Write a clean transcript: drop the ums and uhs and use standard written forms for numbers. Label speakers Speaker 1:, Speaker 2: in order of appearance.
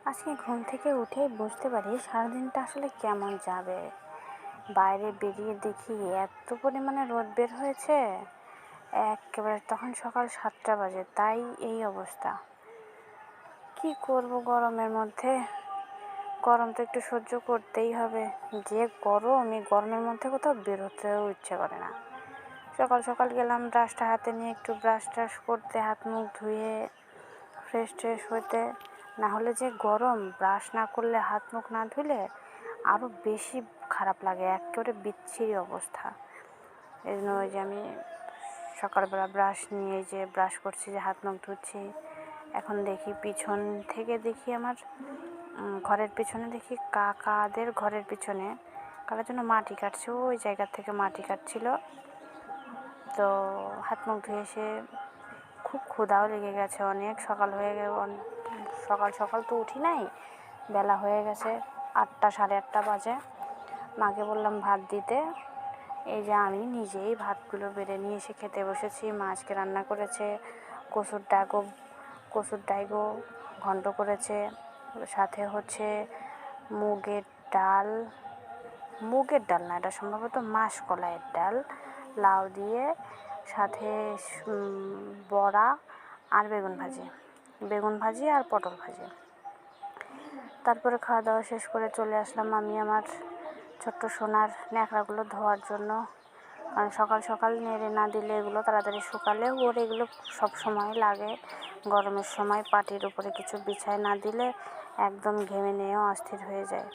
Speaker 1: আজকে ঘুম থেকে উঠেই বুঝতে পারি সারাদিনটা আসলে কেমন যাবে। বাইরে বেরিয়ে দেখি এত পরিমাণে রোদ বের হয়েছে, একেবারে তখন সকাল 7টা বাজে, তাই এই অবস্থা। কি করব গরমের মধ্যে? গরম তো একটু সহ্য করতেই হবে। যে গরম, এই গরমের মধ্যে কোথাও বেরোতেও ইচ্ছে করে না। সকাল সকাল গেলাম ব্রাশটা হাতে নিয়ে একটু ব্রাশ ট্রাশ করতে, হাত মুখ ধুয়ে ফ্রেশ ট্রেশ হতে। না হলে যে গরম, ব্রাশ না করলে, হাত মুখ না ধুলে আরও বেশি খারাপ লাগে, একেবারে বিচ্ছিরি অবস্থা। এই জন্য ওই যে আমি সকালবেলা ব্রাশ নিয়ে যে ব্রাশ করছি, যে হাত মুখ ধুচ্ছি, এখন দেখি পিছন থেকে দেখি আমার ঘরের পিছনে দেখি কাকাদের ঘরের পিছনে কারোর জন্য মাটি কাটছে, ওই জায়গা থেকে মাটি কাটছিল। তো হাত মুখ ধুয়ে এসে খুব ক্ষুধাও লেগে গেছে, অনেক সকাল হয়ে সকাল সকাল তো উঠি নাই, বেলা হয়ে গেছে, 8টা 8:30 বাজে। মাকে বললাম ভাত দিতে। এই যে আমি নিজেই ভাতগুলো বেড়ে নিয়ে এসে খেতে বসেছি। মা আজকে রান্না করেছে কচুর ডাইগো ঘন্ট করেছে, সাথে হচ্ছে মুগের ডাল না, এটা সম্ভবত মাসকলাইয়ের ডাল, লাউ দিয়ে, সাথে বড়া আর বেগুন ভাজি আর পটল ভাজি। তারপরে খাওয়া দাওয়া শেষ করে চলে আসলাম আমি আমার ছোট্ট সোনার ন্যাকড়াগুলো ধোয়ার জন্য। কারণ সকাল সকাল নেড়ে না দিলে এগুলো তাড়াতাড়ি শুকালে, ওর এগুলো সব সময় লাগে। গরমের সময় পাটির উপরে কিছু বিছায় না দিলে একদম ঘেমে নিয়েও অস্থির হয়ে যায়।